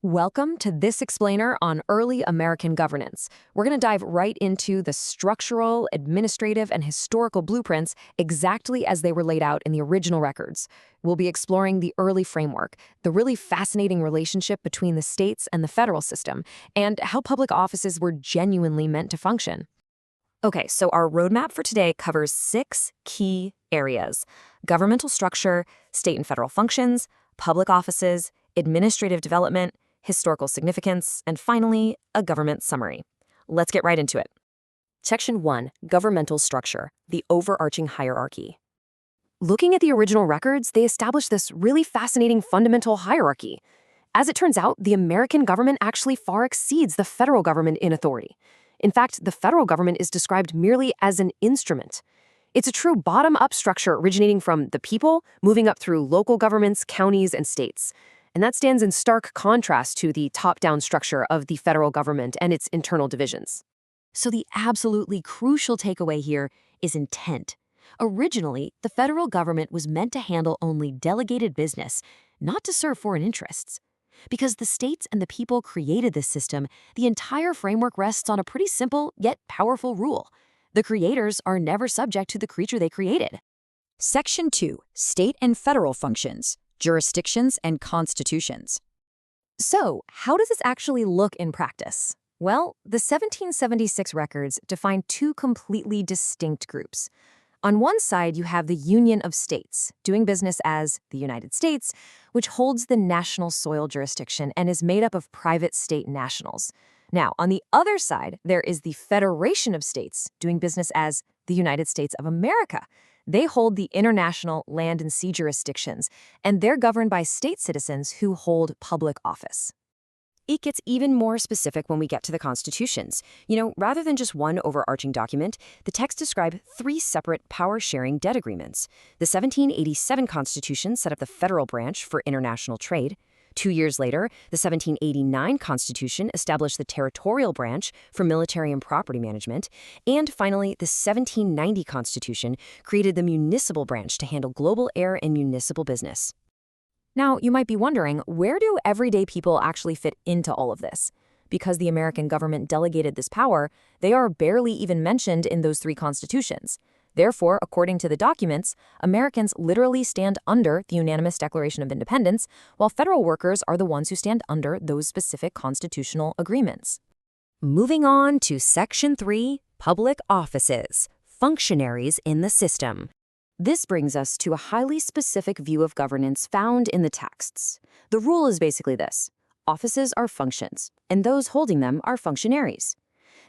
Welcome to this explainer on early American governance. We're going to dive right into the structural, administrative, and historical blueprints exactly as they were laid out in the original records. We'll be exploring the early framework, the really fascinating relationship between the states and the federal system, and how public offices were genuinely meant to function. Okay, so our roadmap for today covers 6 key areas: governmental structure, state and federal functions, public offices, administrative development, historical significance, and finally, a government summary. Let's get right into it. Section 1, Governmental Structure, the overarching hierarchy. Looking at the original records, they established this really fascinating fundamental hierarchy. As it turns out, the American government actually far exceeds the federal government in authority. In fact, the federal government is described merely as an instrument. It's a true bottom-up structure originating from the people, moving up through local governments, counties, and states. And that stands in stark contrast to the top-down structure of the federal government and its internal divisions. So the absolutely crucial takeaway here is intent. Originally, the federal government was meant to handle only delegated business, not to serve foreign interests. Because the states and the people created this system, the entire framework rests on a pretty simple yet powerful rule. The creators are never subject to the creature they created. Section 2, State and Federal Functions, Jurisdictions and Constitutions. So, how does this actually look in practice? Well, the 1776 records define 2 completely distinct groups. On one side, you have the Union of States, doing business as the United States, which holds the national soil jurisdiction and is made up of private state nationals. Now, on the other side, there is the Federation of States, doing business as the United States of America. They hold the international land and sea jurisdictions, and they're governed by state citizens who hold public office. It gets even more specific when we get to the constitutions. Rather than just one overarching document, the texts describe 3 separate power-sharing debt agreements. The 1787 Constitution set up the federal branch for international trade. 2 years later, the 1789 Constitution established the territorial branch for military and property management. And finally, the 1790 Constitution created the municipal branch to handle global air and municipal business. Now, you might be wondering, where do everyday people actually fit into all of this? Because the American government delegated this power, they are barely even mentioned in those 3 constitutions. Therefore, according to the documents, Americans literally stand under the unanimous Declaration of Independence, while federal workers are the ones who stand under those specific constitutional agreements. Moving on to Section 3, Public Offices, Functionaries in the System. This brings us to a highly specific view of governance found in the texts. The rule is basically this: offices are functions, and those holding them are functionaries.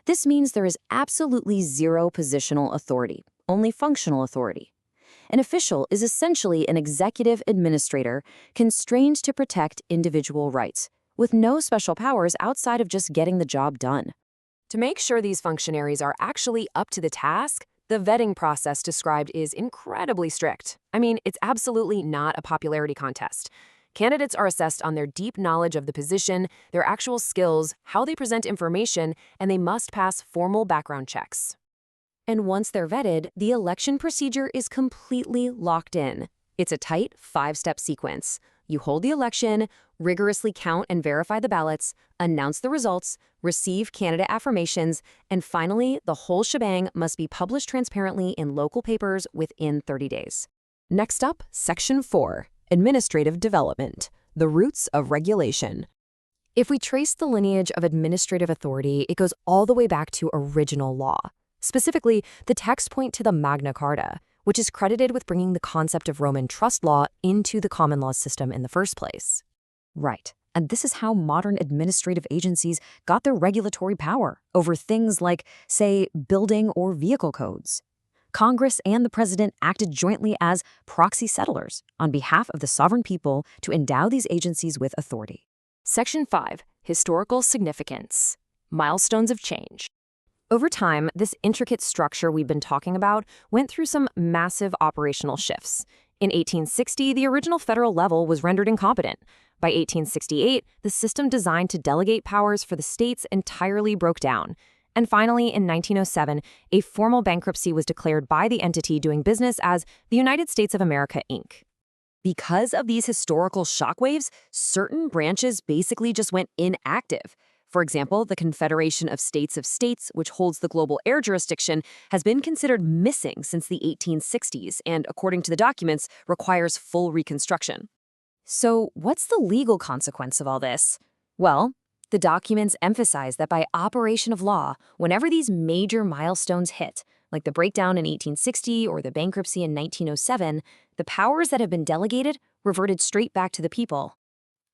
This means there is absolutely zero positional authority, only functional authority. An official is essentially an executive administrator constrained to protect individual rights, with no special powers outside of just getting the job done. To make sure these functionaries are actually up to the task, the vetting process described is incredibly strict. It's absolutely not a popularity contest. Candidates are assessed on their deep knowledge of the position, their actual skills, how they present information, and they must pass formal background checks. And once they're vetted, the election procedure is completely locked in. It's a tight 5-step sequence. You hold the election, rigorously count and verify the ballots, announce the results, receive candidate affirmations, and finally, the whole shebang must be published transparently in local papers within 30 days. Next up, Section 4, Administrative Development, the Roots of Regulation. If we trace the lineage of administrative authority, it goes all the way back to original law. Specifically, the texts point to the Magna Carta, which is credited with bringing the concept of Roman trust law into the common law system in the first place. Right, and this is how modern administrative agencies got their regulatory power over things like, say, building or vehicle codes. Congress and the president acted jointly as proxy settlers on behalf of the sovereign people to endow these agencies with authority. Section 5, Historical Significance, Milestones of Change. Over time, this intricate structure we've been talking about went through some massive operational shifts. In 1860, the original federal level was rendered incompetent. By 1868, the system designed to delegate powers for the states entirely broke down. And finally, in 1907, a formal bankruptcy was declared by the entity doing business as the United States of America, Inc. Because of these historical shockwaves, certain branches basically just went inactive. For example, the Confederation of States, which holds the global air jurisdiction, has been considered missing since the 1860s and, according to the documents, requires full reconstruction. So, what's the legal consequence of all this? Well, the documents emphasize that by operation of law, whenever these major milestones hit, like the breakdown in 1860 or the bankruptcy in 1907, the powers that have been delegated reverted straight back to the people.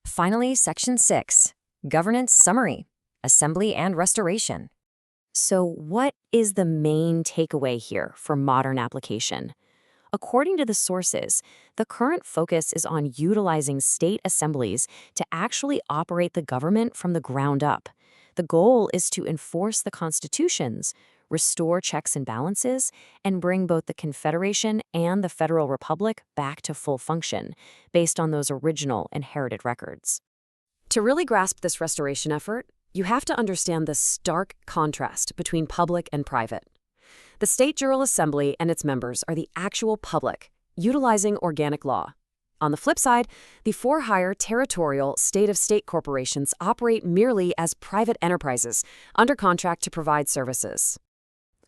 Finally, Section 6, Governance Summary, Assembly and Restoration. So what is the main takeaway here for modern application? According to the sources, the current focus is on utilizing state assemblies to actually operate the government from the ground up. The goal is to enforce the constitutions, restore checks and balances, and bring both the Confederation and the Federal Republic back to full function, based on those original inherited records. To really grasp this restoration effort, you have to understand the stark contrast between public and private. The State General Assembly and its members are the actual public, utilizing organic law. On the flip side, the for-hire territorial state-of-state corporations operate merely as private enterprises under contract to provide services.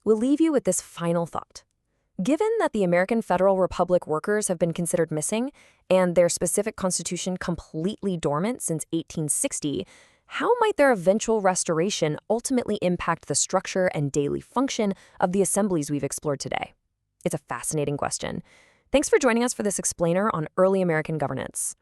We'll leave you with this final thought. Given that the American Federal Republic workers have been considered missing and their specific constitution completely dormant since 1860, how might their eventual restoration ultimately impact the structure and daily function of the assemblies we've explored today? It's a fascinating question. Thanks for joining us for this explainer on early American governance.